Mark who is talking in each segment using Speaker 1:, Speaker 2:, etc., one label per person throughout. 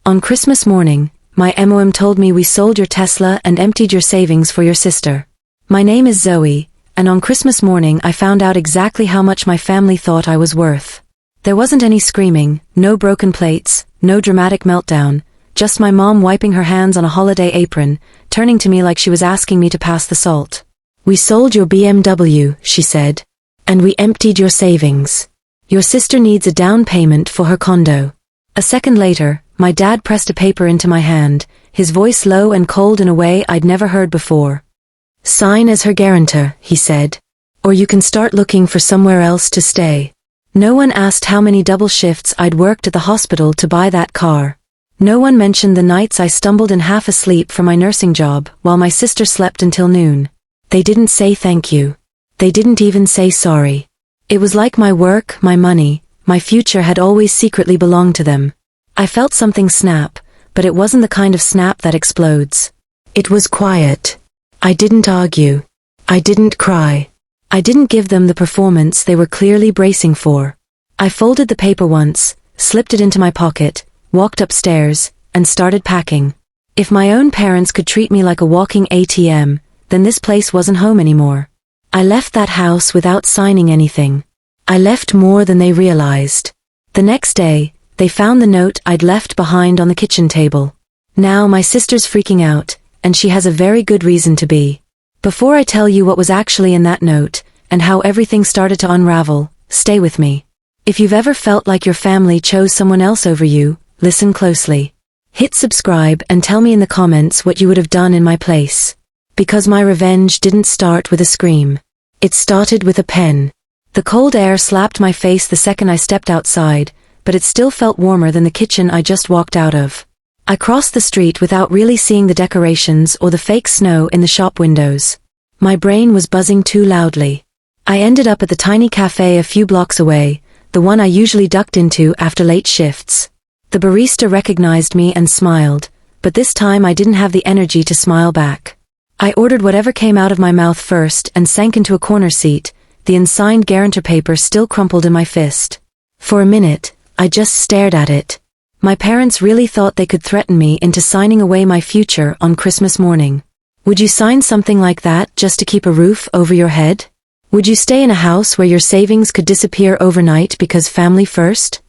Speaker 1: On Christmas morning, my MOM told me we sold your Tesla and emptied your savings for your sister. My name is Zoe, and on Christmas morning I found out exactly how much my family thought I was worth. There wasn't any screaming, no broken plates, no dramatic meltdown, just my mom wiping her hands on a holiday apron, turning to me like she was asking me to pass the salt. "We sold your BMW," she said. "And we emptied your savings. Your sister needs a down payment for her condo." A second later, my dad pressed a paper into my hand, his voice low and cold in a way I'd never heard before. "Sign as her guarantor," he said. "Or you can start looking for somewhere else to stay." No one asked how many double shifts I'd worked at the hospital to buy that car. No one mentioned the nights I stumbled in half asleep for my nursing job while my sister slept until noon. They didn't say thank you. They didn't even say sorry. It was like my work, my money, my future had always secretly belonged to them. I felt something snap, but it wasn't the kind of snap that explodes. It was quiet. I didn't argue. I didn't cry. I didn't give them the performance they were clearly bracing for. I folded the paper once, slipped it into my pocket, walked upstairs, and started packing. If my own parents could treat me like a walking ATM, then this place wasn't home anymore. I left that house without signing anything. I left more than they realized. The next day, they found the note I'd left behind on the kitchen table. Now my sister's freaking out, and she has a very good reason to be. Before I tell you what was actually in that note, and how everything started to unravel, stay with me. If you've ever felt like your family chose someone else over you, listen closely. Hit subscribe and tell me in the comments what you would have done in my place. Because my revenge didn't start with a scream. It started with a pen. The cold air slapped my face the second I stepped outside, but it still felt warmer than the kitchen I just walked out of. I crossed the street without really seeing the decorations or the fake snow in the shop windows. My brain was buzzing too loudly. I ended up at the tiny cafe a few blocks away, the one I usually ducked into after late shifts. The barista recognized me and smiled, but this time I didn't have the energy to smile back. I ordered whatever came out of my mouth first and sank into a corner seat, the unsigned guarantor paper still crumpled in my fist. For a minute, I just stared at it. My parents really thought they could threaten me into signing away my future on Christmas morning. Would you sign something like that just to keep a roof over your head? Would you stay in a house where your savings could disappear overnight because family first?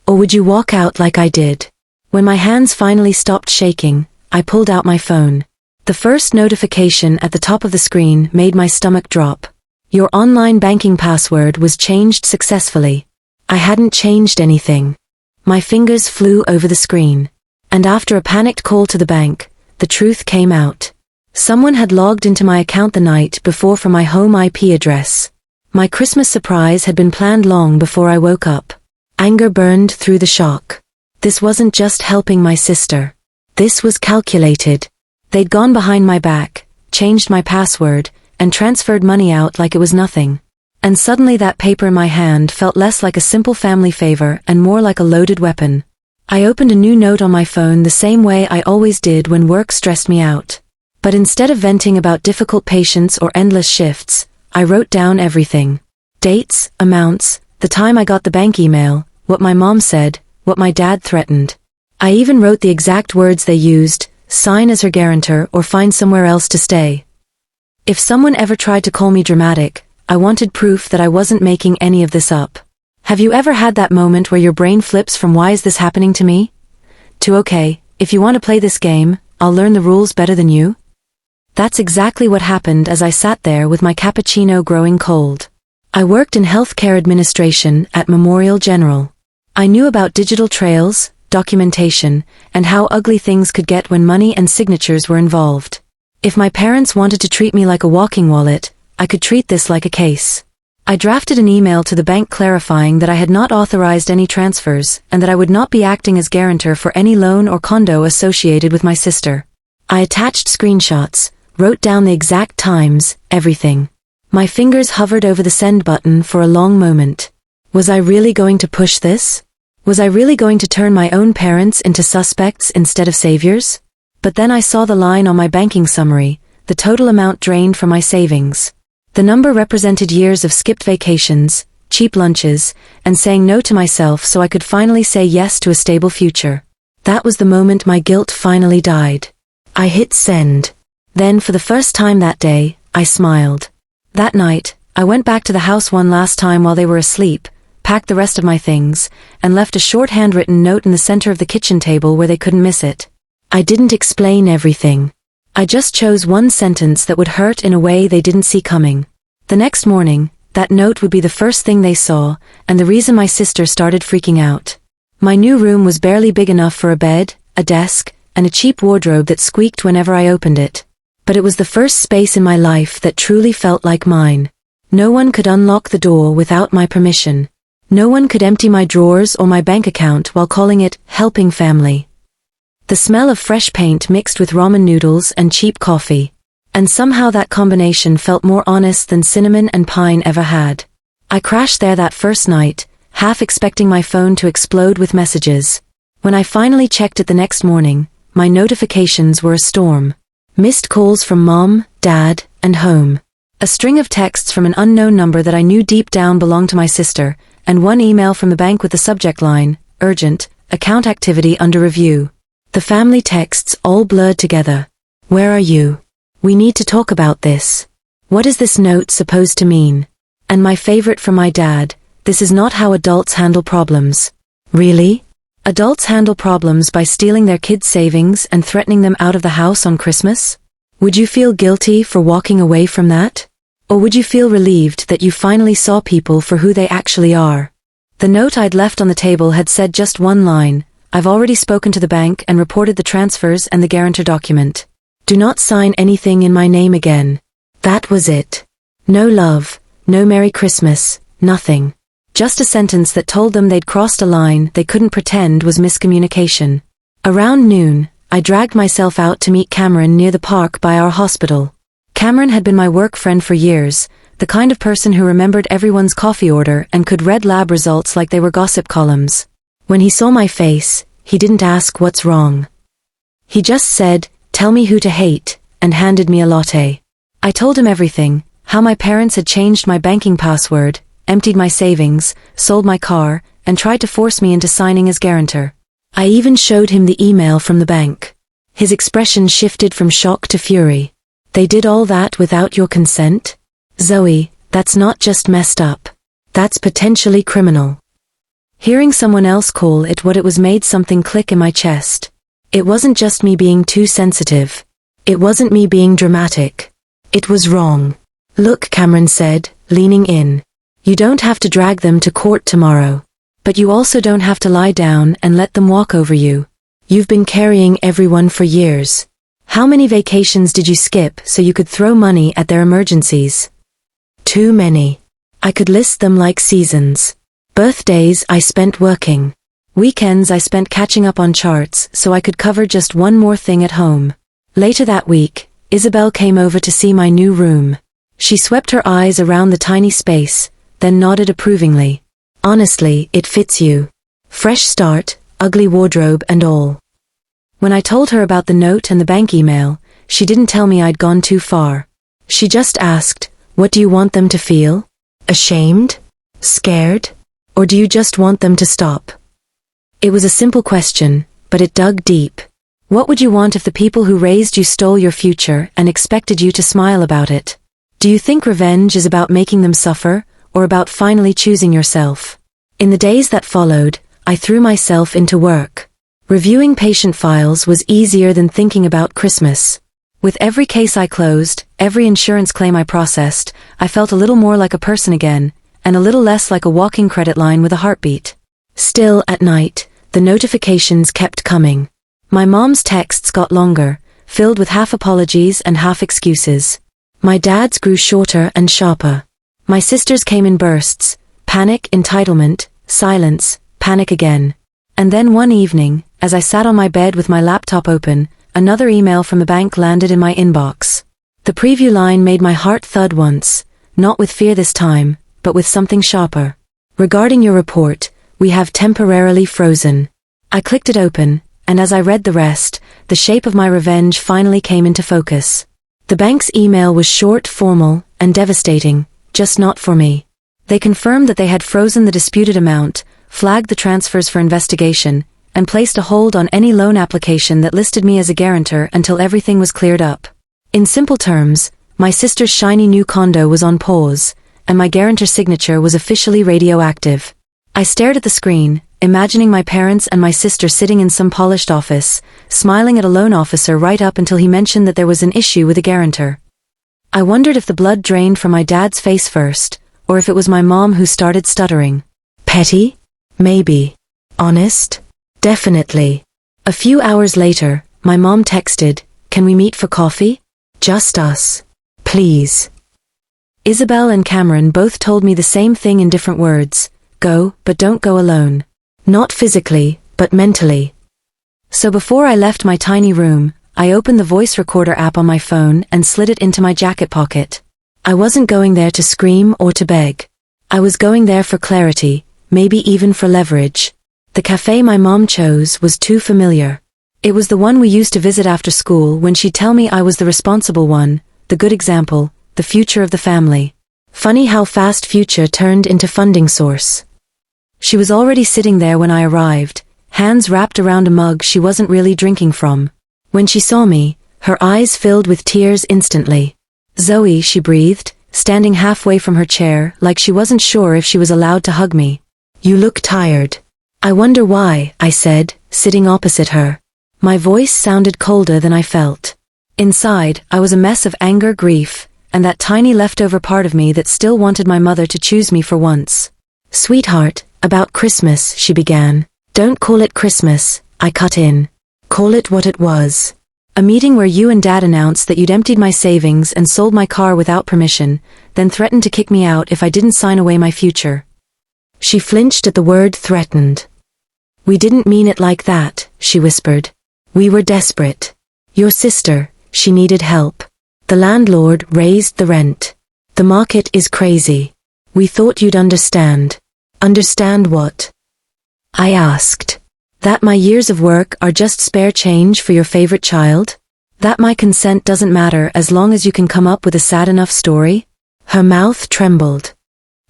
Speaker 1: Or would you walk out like I did? When my hands finally stopped shaking, I pulled out my phone. The first notification at the top of the screen made my stomach drop. Your online banking password was changed successfully. I hadn't changed anything. My fingers flew over the screen. And after a panicked call to the bank, the truth came out. Someone had logged into my account the night before from my home IP address. My Christmas surprise had been planned long before I woke up. Anger burned through the shock. This wasn't just helping my sister. This was calculated. They'd gone behind my back, changed my password, and transferred money out like it was nothing. And suddenly that paper in my hand felt less like a simple family favor and more like a loaded weapon. I opened a new note on my phone the same way I always did when work stressed me out. But instead of venting about difficult patients or endless shifts, I wrote down everything. Dates, amounts, the time I got the bank email, what my mom said, what my dad threatened. I even wrote the exact words they used: sign as her guarantor or find somewhere else to stay. If someone ever tried to call me dramatic, I wanted proof that I wasn't making any of this up. Have you ever had that moment where your brain flips from "why is this happening to me?" to "okay, if you want to play this game, I'll learn the rules better than you"? That's exactly what happened as I sat there with my cappuccino growing cold. I worked in healthcare administration at Memorial General. I knew about digital trails, documentation, and how ugly things could get when money and signatures were involved. If my parents wanted to treat me like a walking wallet, I could treat this like a case. I drafted an email to the bank clarifying that I had not authorized any transfers and that I would not be acting as guarantor for any loan or condo associated with my sister. I attached screenshots, wrote down the exact times, everything. My fingers hovered over the send button for a long moment. Was I really going to push this? Was I really going to turn my own parents into suspects instead of saviors? But then I saw the line on my banking summary, the total amount drained from my savings. The number represented years of skipped vacations, cheap lunches, and saying no to myself so I could finally say yes to a stable future. That was the moment my guilt finally died. I hit send. Then, for the first time that day, I smiled. That night, I went back to the house one last time while they were asleep, packed the rest of my things, and left a short handwritten note in the center of the kitchen table where they couldn't miss it. I didn't explain everything. I just chose one sentence that would hurt in a way they didn't see coming. The next morning, that note would be the first thing they saw, and the reason my sister started freaking out. My new room was barely big enough for a bed, a desk, and a cheap wardrobe that squeaked whenever I opened it. But it was the first space in my life that truly felt like mine. No one could unlock the door without my permission. No one could empty my drawers or my bank account while calling it helping family. The smell of fresh paint mixed with ramen noodles and cheap coffee. And somehow that combination felt more honest than cinnamon and pine ever had. I crashed there that first night, half expecting my phone to explode with messages. When I finally checked it the next morning, my notifications were a storm. Missed calls from Mom, Dad, and home. A string of texts from an unknown number that I knew deep down belonged to my sister, and one email from the bank with the subject line, urgent, account activity under review. The family texts all blurred together. Where are you? We need to talk about this. What is this note supposed to mean? And my favorite from my dad, this is not how adults handle problems. Really? Adults handle problems by stealing their kids' savings and threatening them out of the house on Christmas? Would you feel guilty for walking away from that? Or would you feel relieved that you finally saw people for who they actually are? The note I'd left on the table had said just one line, I've already spoken to the bank and reported the transfers and the guarantor document. Do not sign anything in my name again. That was it. No love, no Merry Christmas, nothing. Just a sentence that told them they'd crossed a line they couldn't pretend was miscommunication. Around noon, I dragged myself out to meet Cameron near the park by our hospital. Cameron had been my work friend for years, the kind of person who remembered everyone's coffee order and could read lab results like they were gossip columns. When he saw my face, he didn't ask what's wrong. He just said, tell me who to hate, and handed me a latte. I told him everything, how my parents had changed my banking password, emptied my savings, sold my car, and tried to force me into signing as guarantor. I even showed him the email from the bank. His expression shifted from shock to fury. They did all that without your consent? Zoe, that's not just messed up. That's potentially criminal. Hearing someone else call it what it was made something click in my chest. It wasn't just me being too sensitive. It wasn't me being dramatic. It was wrong. Look, Cameron said, leaning in. You don't have to drag them to court tomorrow. But you also don't have to lie down and let them walk over you. You've been carrying everyone for years. How many vacations did you skip so you could throw money at their emergencies? Too many. I could list them like seasons. Birthdays I spent working. Weekends I spent catching up on charts so I could cover just one more thing at home. Later that week, Isabel came over to see my new room. She swept her eyes around the tiny space, then nodded approvingly. Honestly, it fits you. Fresh start, ugly wardrobe and all. When I told her about the note and the bank email, she didn't tell me I'd gone too far. She just asked, what do you want them to feel? Ashamed? Scared? Or do you just want them to stop? It was a simple question, but it dug deep. What would you want if the people who raised you stole your future and expected you to smile about it? Do you think revenge is about making them suffer, or about finally choosing yourself? In the days that followed, I threw myself into work. Reviewing patient files was easier than thinking about Christmas. With every case I closed, every insurance claim I processed, I felt a little more like a person again, and a little less like a walking credit line with a heartbeat. Still, at night, the notifications kept coming. My mom's texts got longer, filled with half apologies and half excuses. My dad's grew shorter and sharper. My sister's came in bursts, panic, entitlement, silence, panic again. And then one evening, as I sat on my bed with my laptop open, another email from the bank landed in my inbox. The preview line made my heart thud once, not with fear this time, but with something sharper. Regarding your report, we have temporarily frozen. I clicked it open, and as I read the rest, the shape of my revenge finally came into focus. The bank's email was short, formal, and devastating, just not for me. They confirmed that they had frozen the disputed amount, flagged the transfers for investigation, and placed a hold on any loan application that listed me as a guarantor until everything was cleared up. In simple terms, my sister's shiny new condo was on pause, and my guarantor signature was officially radioactive. I stared at the screen, imagining my parents and my sister sitting in some polished office, smiling at a loan officer right up until he mentioned that there was an issue with a guarantor. I wondered if the blood drained from my dad's face first, or if it was my mom who started stuttering. Petty? Maybe. Honest? Definitely. A few hours later, my mom texted, "Can we meet for coffee? Just us. Please." Isabel and Cameron both told me the same thing in different words. Go, but don't go alone. Not physically, but mentally. So before I left my tiny room, I opened the voice recorder app on my phone and slid it into my jacket pocket. I wasn't going there to scream or to beg. I was going there for clarity, maybe even for leverage. The cafe my mom chose was too familiar. It was the one we used to visit after school when she'd tell me I was the responsible one, the good example, the future of the family. Funny how fast future turned into funding source. She was already sitting there when I arrived, hands wrapped around a mug she wasn't really drinking from. When she saw me, her eyes filled with tears instantly. "Zoe," she breathed, standing halfway from her chair like she wasn't sure if she was allowed to hug me. "You look tired." "I wonder why," I said, sitting opposite her. My voice sounded colder than I felt. Inside, I was a mess of anger, grief, and that tiny leftover part of me that still wanted my mother to choose me for once. "Sweetheart, about Christmas," she began. "Don't call it Christmas," I cut in. "Call it what it was. A meeting where you and Dad announced that you'd emptied my savings and sold my car without permission, then threatened to kick me out if I didn't sign away my future." She flinched at the word threatened. "We didn't mean it like that," she whispered. "We were desperate. Your sister, she needed help. The landlord raised the rent. The market is crazy. We thought you'd understand." "Understand what?" I asked. "That my years of work are just spare change for your favorite child? That my consent doesn't matter as long as you can come up with a sad enough story?" Her mouth trembled.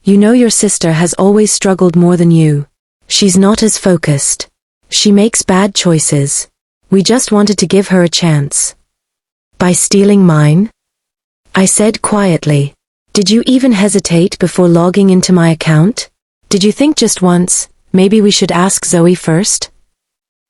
Speaker 1: "You know your sister has always struggled more than you. She's not as focused. She makes bad choices. We just wanted to give her a chance." "By stealing mine?" I said quietly. "Did you even hesitate before logging into my account? Did you think just once, maybe we should ask Zoe first?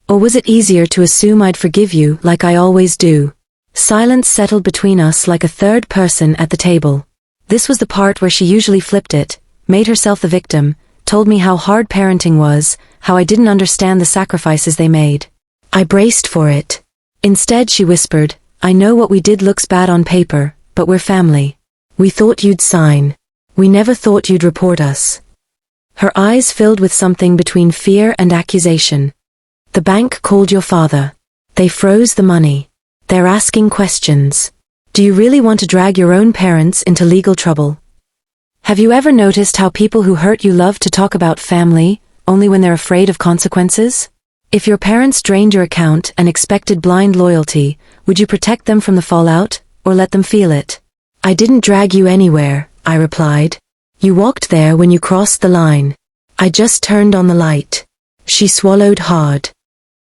Speaker 1: Or was it easier to assume I'd forgive you like I always do?" Silence settled between us like a third person at the table. This was the part where she usually flipped it, made herself the victim, told me how hard parenting was, how I didn't understand the sacrifices they made. I braced for it. Instead she whispered, "I know what we did looks bad on paper, but we're family. We thought you'd sign. We never thought you'd report us." Her eyes filled with something between fear and accusation. "The bank called your father. They froze the money. They're asking questions. Do you really want to drag your own parents into legal trouble? Have you ever noticed how people who hurt you love to talk about family, only when they're afraid of consequences? If your parents drained your account and expected blind loyalty, would you protect them from the fallout, or let them feel it?" "I didn't drag you anywhere," I replied. "You walked there when you crossed the line. I just turned on the light." She swallowed hard.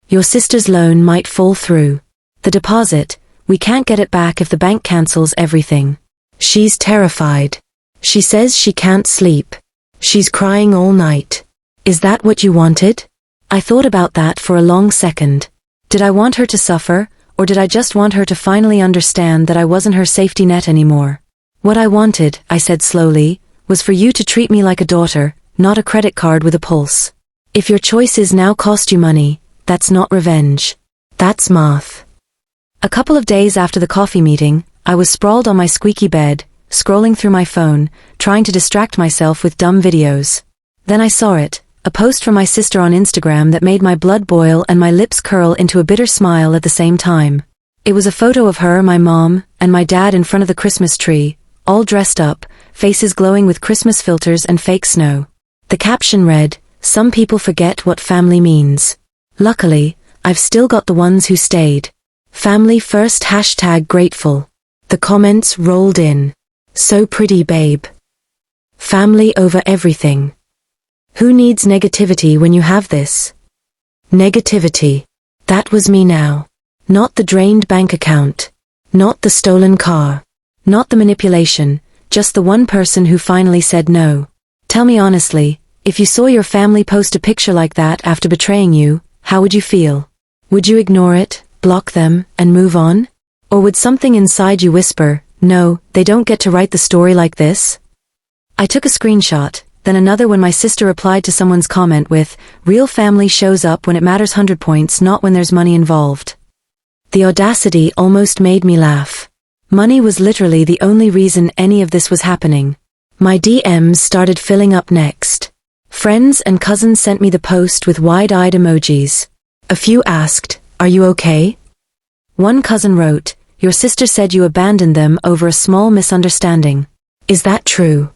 Speaker 1: "Your sister's loan might fall through. The deposit, we can't get it back if the bank cancels everything. She's terrified. She says she can't sleep. She's crying all night. Is that what you wanted?" I thought about that for a long second. Did I want her to suffer, or did I just want her to finally understand that I wasn't her safety net anymore? "What I wanted," I said slowly, "was for you to treat me like a daughter, not a credit card with a pulse. If your choices now cost you money, that's not revenge. That's math." A couple of days after the coffee meeting, I was sprawled on my squeaky bed, scrolling through my phone, trying to distract myself with dumb videos. Then I saw it, a post from my sister on Instagram that made my blood boil and my lips curl into a bitter smile at the same time. It was a photo of her, my mom, and my dad in front of the Christmas tree, all dressed up, faces glowing with Christmas filters and fake snow. The caption read, "Some people forget what family means. Luckily, I've still got the ones who stayed. Family first #grateful. The comments rolled in. So pretty, babe. Family over everything. Who needs negativity when you have this? Negativity. That was me now. Not the drained bank account. Not the stolen car. Not the manipulation, just the one person who finally said no. Tell me honestly, if you saw your family post a picture like that after betraying you, how would you feel? Would you ignore it, block them, and move on? Or would something inside you whisper, no, they don't get to write the story like this? I took a screenshot, then another when my sister replied to someone's comment with, real family shows up when it matters 100 points, not when there's money involved. The audacity almost made me laugh. Money was literally the only reason any of this was happening. My DMs started filling up next. Friends and cousins sent me the post with wide-eyed emojis. A few asked, are you okay? One cousin wrote, your sister said you abandoned them over a small misunderstanding. Is that true?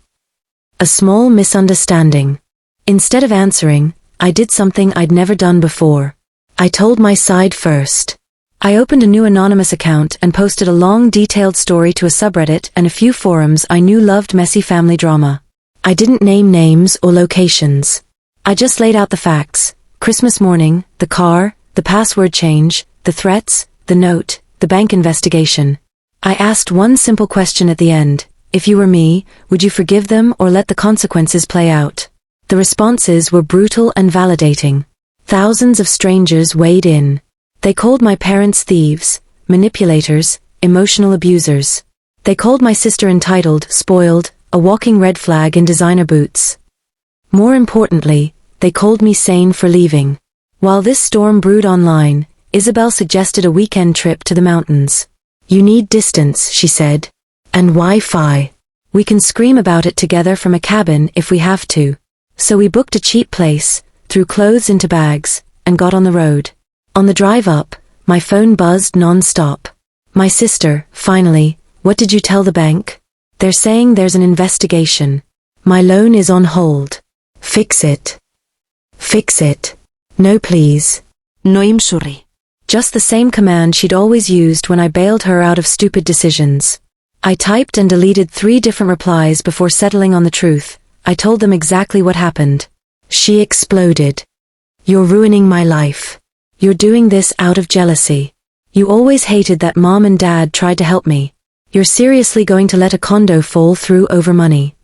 Speaker 1: A small misunderstanding. Instead of answering, I did something I'd never done before. I told my side first. I opened a new anonymous account and posted a long detailed story to a subreddit and a few forums I knew loved messy family drama. I didn't name names or locations. I just laid out the facts. Christmas morning, the car, the password change, the threats, the note, the bank investigation. I asked one simple question at the end. If you were me, would you forgive them or let the consequences play out? The responses were brutal and validating. Thousands of strangers weighed in. They called my parents thieves, manipulators, emotional abusers. They called my sister entitled, spoiled, a walking red flag in designer boots. More importantly, they called me sane for leaving. While this storm brewed online, Isabel suggested a weekend trip to the mountains. You need distance, she said. And Wi-Fi. We can scream about it together from a cabin if we have to. So we booked a cheap place, threw clothes into bags, and got on the road. On the drive up, my phone buzzed non-stop. My sister, finally, what did you tell the bank? They're saying there's an investigation. My loan is on hold. Fix it. Fix it. No please.
Speaker 2: No imsuri.
Speaker 1: Just the same command she'd always used when I bailed her out of stupid decisions. I typed and deleted 3 different replies before settling on the truth. I told them exactly what happened. She exploded. You're ruining my life. You're doing this out of jealousy. You always hated that mom and dad tried to help me. You're seriously going to let a condo fall through over money.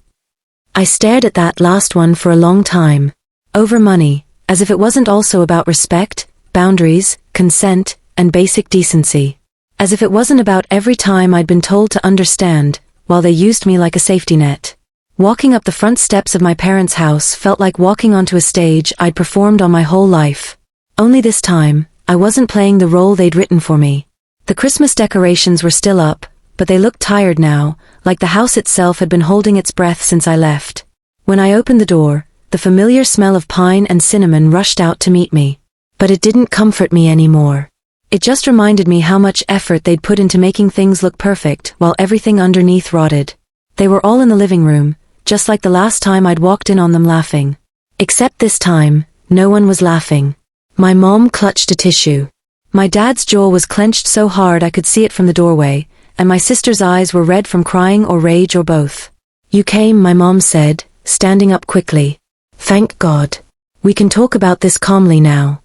Speaker 1: I stared at that last one for a long time. Over money, as if it wasn't also about respect, boundaries, consent, and basic decency. As if it wasn't about every time I'd been told to understand, while they used me like a safety net. Walking up the front steps of my parents' house felt like walking onto a stage I'd performed on my whole life. Only this time, I wasn't playing the role they'd written for me. The Christmas decorations were still up, but they looked tired now, like the house itself had been holding its breath since I left. When I opened the door, the familiar smell of pine and cinnamon rushed out to meet me. But it didn't comfort me anymore. It just reminded me how much effort they'd put into making things look perfect while everything underneath rotted. They were all in the living room, just like the last time I'd walked in on them laughing. Except this time, no one was laughing. My mom clutched a tissue. My dad's jaw was clenched so hard I could see it from the doorway, and my sister's eyes were red from crying or rage or both. You came, my mom said, standing up quickly. Thank God. We can talk about this calmly now.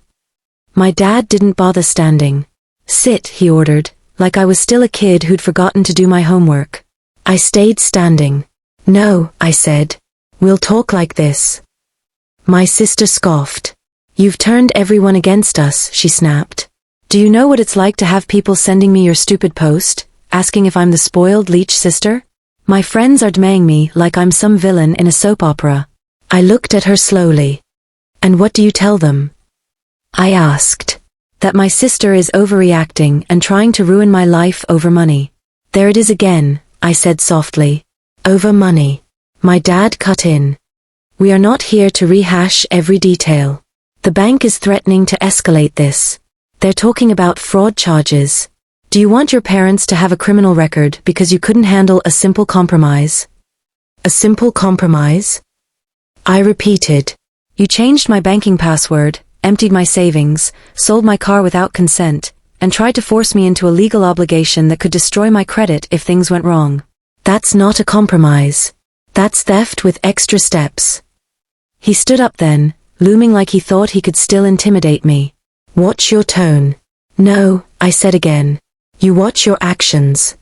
Speaker 1: My dad didn't bother standing. Sit, he ordered, like I was still a kid who'd forgotten to do my homework. I stayed standing. No, I said. We'll talk like this. My sister scoffed. You've turned everyone against us, she snapped. Do you know what it's like to have people sending me your stupid post, asking if I'm the spoiled leech sister? My friends are demaying me like I'm some villain in a soap opera. I looked at her slowly. And what do you tell them? I asked. That my sister is overreacting and trying to ruin my life over money. There it is again, I said softly. Over money. My dad cut in. We are not here to rehash every detail. The bank is threatening to escalate this. They're talking about fraud charges. Do you want your parents to have a criminal record because you couldn't handle a simple compromise? A simple compromise? I repeated. You changed my banking password, emptied my savings, sold my car without consent, and tried to force me into a legal obligation that could destroy my credit if things went wrong. That's not a compromise. That's theft with extra steps. He stood up then, looming like he thought he could still intimidate me. Watch your tone. No, I said again. You watch your actions.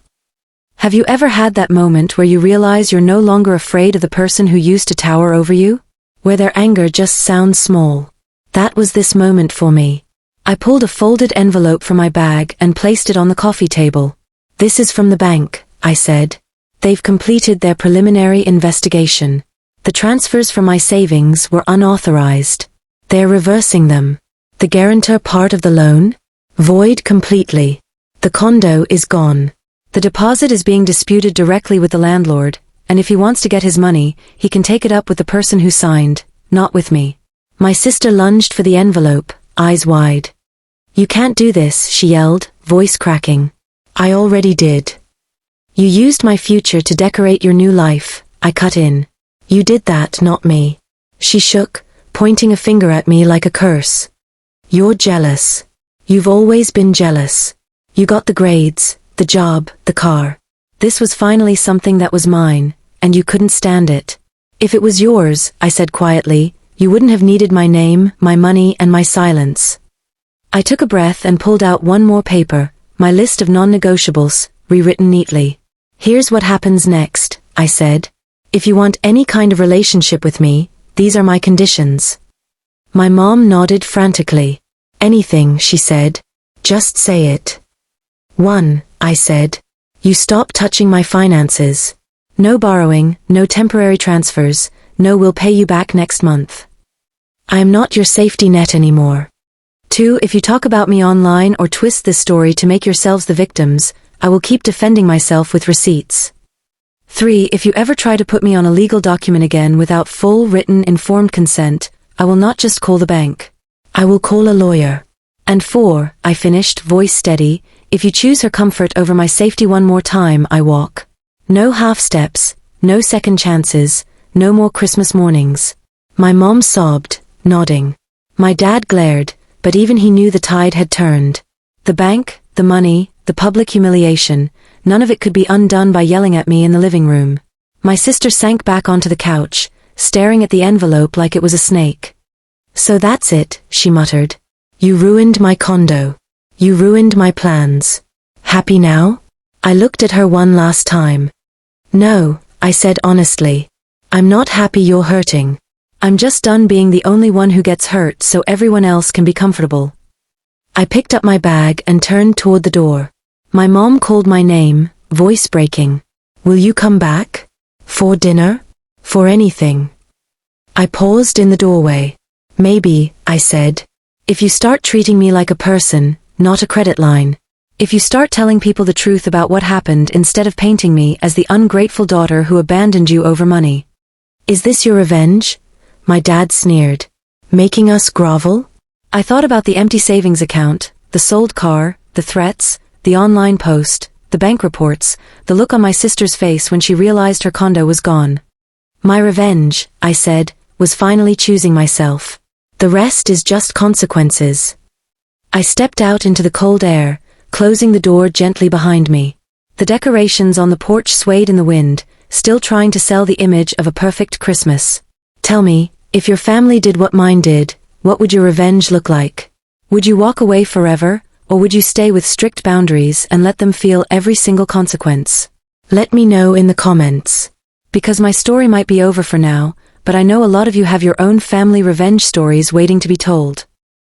Speaker 1: Have you ever had that moment where you realize you're no longer afraid of the person who used to tower over you? Where their anger just sounds small. That was this moment for me. I pulled a folded envelope from my bag and placed it on the coffee table. This is from the bank, I said. They've completed their preliminary investigation. The transfers from my savings were unauthorized. They're reversing them. The guarantor part of the loan? Void completely. The condo is gone. The deposit is being disputed directly with the landlord, and if he wants to get his money, he can take it up with the person who signed, not with me. My sister lunged for the envelope, eyes wide. You can't do this, she yelled, voice cracking. I already did. You used my future to decorate your new life, I cut in. You did that, not me. She shook, pointing a finger at me like a curse. You're jealous. You've always been jealous. You got the grades, the job, the car. This was finally something that was mine, and you couldn't stand it. If it was yours, I said quietly, you wouldn't have needed my name, my money, and my silence. I took a breath and pulled out one more paper, my list of non-negotiables, rewritten neatly. Here's what happens next, I said. If you want any kind of relationship with me, these are my conditions. My mom nodded frantically. Anything, she said. Just say it. 1, I said. You stop touching my finances. No borrowing, no temporary transfers, no we'll pay you back next month. I am not your safety net anymore. 2, if you talk about me online or twist this story to make yourselves the victims, I will keep defending myself with receipts. 3, if you ever try to put me on a legal document again without full written informed consent, I will not just call the bank. I will call a lawyer. And 4, I finished, voice steady, if you choose her comfort over my safety one more time, I walk. No half steps, no second chances, no more Christmas mornings. My mom sobbed, nodding. My dad glared, but even he knew the tide had turned. The bank, the money, the public humiliation, none of it could be undone by yelling at me in the living room. My sister sank back onto the couch, staring at the envelope like it was a snake. So that's it, she muttered. You ruined my condo. You ruined my plans. Happy now? I looked at her one last time. No, I said honestly. I'm not happy you're hurting. I'm just done being the only one who gets hurt so everyone else can be comfortable. I picked up my bag and turned toward the door. My mom called my name, voice breaking. Will you come back? For dinner? For anything? I paused in the doorway. Maybe, I said. If you start treating me like a person, not a credit line. If you start telling people the truth about what happened instead of painting me as the ungrateful daughter who abandoned you over money. Is this your revenge? My dad sneered. Making us grovel? I thought about the empty savings account, the sold car, the threats, the online post, the bank reports, the look on my sister's face when she realized her condo was gone. My revenge, I said, was finally choosing myself. The rest is just consequences. I stepped out into the cold air, closing the door gently behind me. The decorations on the porch swayed in the wind, still trying to sell the image of a perfect Christmas. Tell me, if your family did what mine did, what would your revenge look like? Would you walk away forever, or would you stay with strict boundaries and let them feel every single consequence? Let me know in the comments. Because my story might be over for now, but I know a lot of you have your own family revenge stories waiting to be told.